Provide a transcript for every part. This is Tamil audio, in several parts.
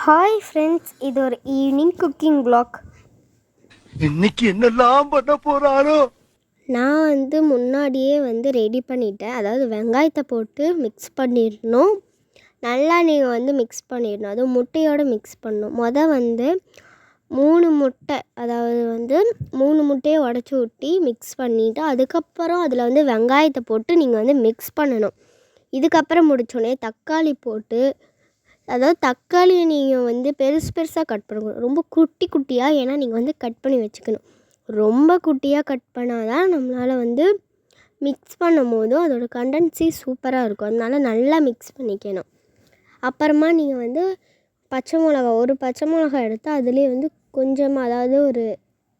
ஹாய் ஃப்ரெண்ட்ஸ், இது ஒரு ஈவினிங் குக்கிங் vlog. இன்னைக்கு என்னெல்லாம் பண்ண போறாரோ. நான் முன்னாடியே ரெடி பண்ணிட்டேன். அதாவது வெங்காயத்தை போட்டு மிக்ஸ் பண்ணிடணும். நல்லா நீங்கள் மிக்ஸ் பண்ணிடணும். அதுவும் முட்டையோடு மிக்ஸ் பண்ணணும். மொதல் 3 முட்டை, அதாவது 3 முட்டையை உடச்சி ஊற்றி மிக்ஸ் பண்ணிவிட்டு அதுக்கப்புறம் அதில் வெங்காயத்தை போட்டு நீங்கள் மிக்ஸ் பண்ணணும். இதுக்கப்புறம் முடித்தோடனே தக்காளி போட்டு, அதாவது தக்காளியை நீங்கள் பெருசு பெருசாக கட் பண்ணக்கூடாது, ரொம்ப குட்டி குட்டியாக. ஏன்னா நீங்கள் கட் பண்ணி வச்சுக்கணும். ரொம்ப குட்டியாக கட் பண்ணால் தான் நம்மளால் மிக்ஸ் பண்ணும் போதும் அதோடய கண்டென்சி சூப்பராக இருக்கும். அதனால் நல்லா மிக்ஸ் பண்ணிக்கணும். அப்புறமா நீங்கள் பச்சை மிளகா, ஒரு பச்சை மிளகா எடுத்து அதுலேயே கொஞ்சமாக, அதாவது ஒரு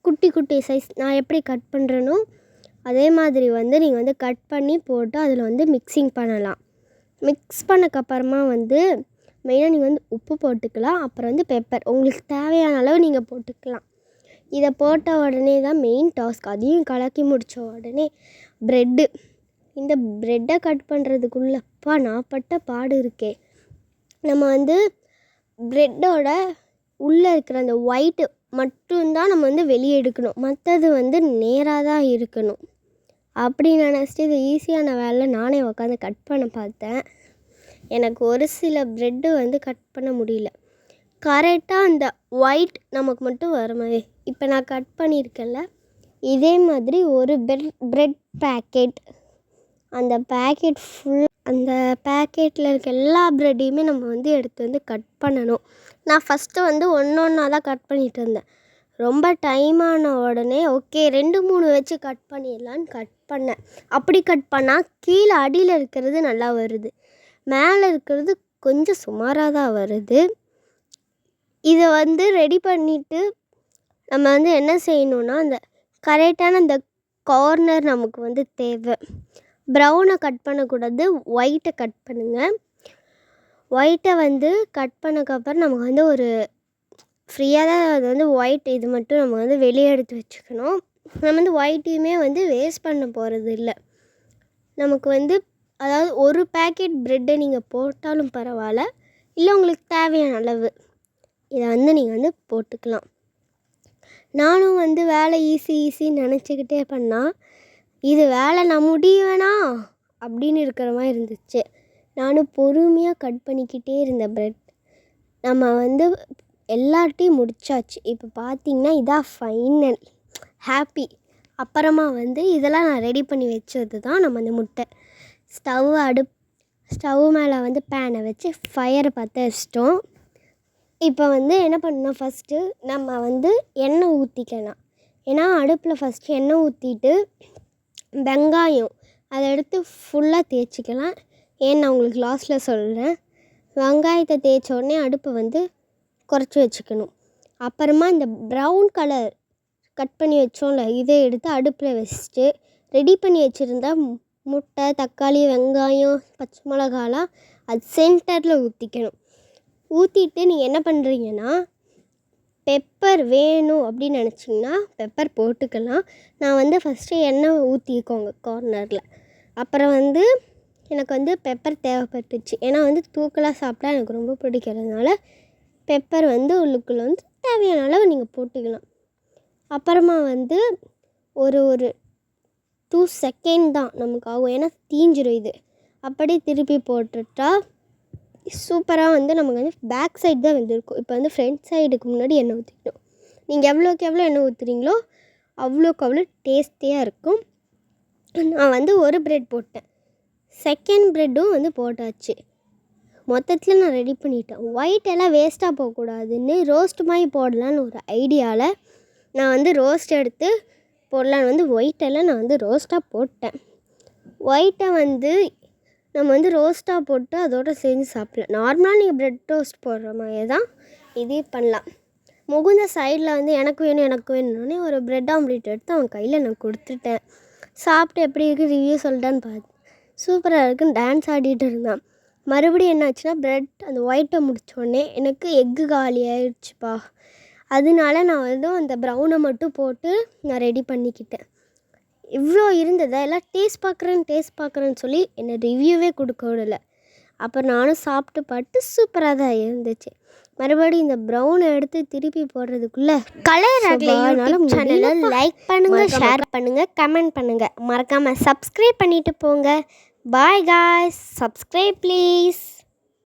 குட்டி குட்டி சைஸ் நான் எப்படி கட் பண்ணுறேனோ அதே மாதிரி நீங்கள் கட் பண்ணி போட்டு அதில் மிக்சிங் பண்ணலாம். மிக்ஸ் பண்ணக்கப்புறமா மெயினாக நீங்கள் உப்பு போட்டுக்கலாம். அப்புறம் பெப்பர் உங்களுக்கு தேவையான அளவு நீங்கள் போட்டுக்கலாம். இதை போட்ட உடனே தான் மெயின் டாஸ்க். அதையும் கலக்கி முடித்த உடனே ப்ரெட்டு, இந்த ப்ரெட்டை கட் பண்ணுறதுக்குள்ளப்பா நான் பட்ட பாடு இருக்கே. நம்ம ப்ரெட்டோட உள்ளே இருக்கிற அந்த ஒயிட்டு மட்டும்தான் நம்ம வெளியே எடுக்கணும். மற்றது நேராக தான் இருக்கணும். அப்படி நினச்சிட்டு இது ஈஸியான வேலை நானே உட்காந்து கட் பண்ண பார்த்தேன். எனக்கு ஒரு சில ப்ரெட்டு கட் பண்ண முடியல. கரெக்டாக அந்த ஒயிட் நமக்கு மட்டும் வர மாதிரி. இப்போ நான் கட் பண்ணியிருக்கேன்ல, இதே மாதிரி ஒரு ப்ரெட் பேக்கெட், அந்த பேக்கெட் அந்த பேக்கெட்டில் இருக்க எல்லா ப்ரெட்டையுமே நம்ம எடுத்து கட் பண்ணணும். நான் ஃபஸ்ட்டு ஒன்று ஒன்றா தான் கட் பண்ணிகிட்டு இருந்தேன். ரொம்ப டைமான உடனே ஓகே 2-3 வச்சு கட் பண்ணிடலான்னு கட் பண்ணேன். அப்படி கட் பண்ணால் கீழே அடியில் இருக்கிறது நல்லா வருது, மேலே இருக்கிறது கொஞ்சம் சுமாராக தான் வருது. இதை ரெடி பண்ணிவிட்டு நம்ம என்ன செய்யணுன்னா, அந்த கரெக்டான அந்த கார்னர் நமக்கு தேவை. ப்ரௌனை கட் பண்ணக்கூடாது, ஒயிட்டை கட் பண்ணுங்கள். ஒயிட்டை கட் பண்ணக்கப்புறம் நமக்கு ஒரு ஃப்ரீயாக தான் அது ஒயிட் இது மட்டும் நம்ம வெளியே எடுத்து வச்சுக்கணும். நம்ம ஒயிட்டையுமே வேஸ்ட் பண்ண போகிறது இல்லை. நமக்கு அதாவது ஒரு பேக்கெட் ப்ரெட்டை நீங்கள் போட்டாலும் பரவாயில்ல, இல்லை உங்களுக்கு தேவையான அளவு இதை நீங்கள் போட்டுக்கலாம். நானும் வேலை ஈஸின்னு நினச்சிக்கிட்டே பண்ணால் இது வேலை நான் முடிவேனா அப்படின்னு இருக்கிற மாதிரி இருந்துச்சு. நானும் பொறுமையாக கட் பண்ணிக்கிட்டே இருந்தேன் ப்ரெட். நம்ம எல்லாத்தையும் முடிச்சாச்சு. இப்போ பார்த்திங்கன்னா இதான் ஃபைனல் ஹாப்பி. அப்புறமா இதெல்லாம் நான் ரெடி பண்ணி வச்சது தான் நம்ம அந்த முட்டை. ஸ்டவ் மேலே பேனை வச்சு ஃபயரை பற்ற வச்சிட்டோம். இப்போ என்ன பண்ணணும், ஃபஸ்ட்டு நம்ம எண்ணெய் ஊற்றிக்கலாம். ஏன்னா அடுப்பில் ஃபஸ்ட்டு எண்ணெய் ஊற்றிட்டு வெங்காயம் அதை எடுத்து ஃபுல்லாக தேய்ச்சிக்கலாம். ஏன்னு நான் உங்களுக்கு லாஸ்ட்டில் சொல்கிறேன். வெங்காயத்தை தேய்ச்ச உடனே அடுப்பை குறைச்சி வச்சுக்கணும். அப்புறமா இந்த ப்ரௌன் கலர் கட் பண்ணி வச்சோம்ல, இதை எடுத்து அடுப்பில் வச்சுட்டு ரெடி பண்ணி வச்சுருந்தா முட்டை, தக்காளி, வெங்காயம், பச்சை மிளகாலாம் அது சென்டரில் ஊற்றிக்கணும். ஊற்றிட்டு நீங்கள் என்ன பண்ணுறீங்கன்னா, பெப்பர் வேணும் அப்படின்னு நினச்சிங்கன்னா பெப்பர் போட்டுக்கலாம். நான் ஃபஸ்ட்டு எண்ணெய் ஊற்றிக்கோங்க கார்னரில். அப்புறம் எனக்கு பெப்பர் தேவைப்பட்டுச்சு. ஏன்னா தூக்கலாக சாப்பிட்டா எனக்கு ரொம்ப பிடிக்கிறதுனால பெப்பர் உள்ளுக்குள்ளே தேவையான அளவு நீங்கள் போட்டுக்கலாம். அப்புறமா ஒரு 2 செகண்ட் தான் நமக்கு ஆகும், ஏன்னா தீஞ்சிரும் இது. அப்படியே திருப்பி போட்டுட்டா சூப்பராக நமக்கு பேக் சைடு தான் இருக்கும். இப்போ ஃப்ரண்ட் சைடுக்கு முன்னாடி எண்ணெய் ஊற்றிக்கணும். நீங்கள் எவ்வளோக்கு எவ்வளோ எண்ணெய் ஊற்றுறீங்களோ அவ்வளோக்கு அவ்வளோ டேஸ்டியாக இருக்கும். நான் ஒரு ப்ரெட் போட்டேன், செகண்ட் ப்ரெட்டும் போட்டாச்சு. மொத்தத்தில் நான் ரெடி பண்ணிட்டேன். ஒயிட் எல்லாம் வேஸ்ட்டாக போகக்கூடாதுன்னு ரோஸ்ட் மாதிரி போடலான்னு ஒரு ஐடியாவில் நான் ரோஸ்ட் எடுத்து போடலான்னு ஒயிட்டெல்லாம் நான் ரோஸ்ட்டாக போட்டேன். ஒயிட்டை நம்ம ரோஸ்ட்டாக போட்டு அதோடு செஞ்சு சாப்பிடலாம். நார்மலாக நீங்கள் ப்ரெட் டோஸ்ட் போடுற மாதிரி தான் இதே பண்ணலாம். முகுந்த சைடில் எனக்கு வேணும்னே ஒரு ப்ரெட் ஆம்லேட் எடுத்து அவன் கையில் நான் கொடுத்துட்டேன். சாப்பிட்டு எப்படி இருக்குது ரிவ்யூ சொல்லிட்டான்னு பார்த்து சூப்பராக இருக்குன்னு டான்ஸ் ஆடிட்டு இருந்தான். மறுபடியும் என்னாச்சுன்னா, ப்ரெட் அந்த ஒயிட்டை முடித்தோடனே எனக்கு எக்கு காலி ஆயிடுச்சுப்பா. அதனால நான் அந்த ப்ரௌனை மட்டும் போட்டு நான் ரெடி பண்ணிக்கிட்டேன். இவ்வளோ இருந்ததை எல்லாம் டேஸ்ட் பார்க்குறேன்னு சொல்லி என்னை ரிவ்யூவே கொடுக்க விடலை. அப்புறம் நானும் சாப்பிட்டு பார்த்து சூப்பராக தான் இருந்துச்சு. மறுபடியும் இந்த ப்ரௌன் எடுத்து திருப்பி போடுறதுக்குள்ளே கலர் ராக்ல யூடியூப் சேனலை லைக் பண்ணுங்கள், ஷேர் பண்ணுங்கள், கமெண்ட் பண்ணுங்கள். மறக்காமல் சப்ஸ்கிரைப் பண்ணிட்டு போங்க. Bye guys, subscribe please.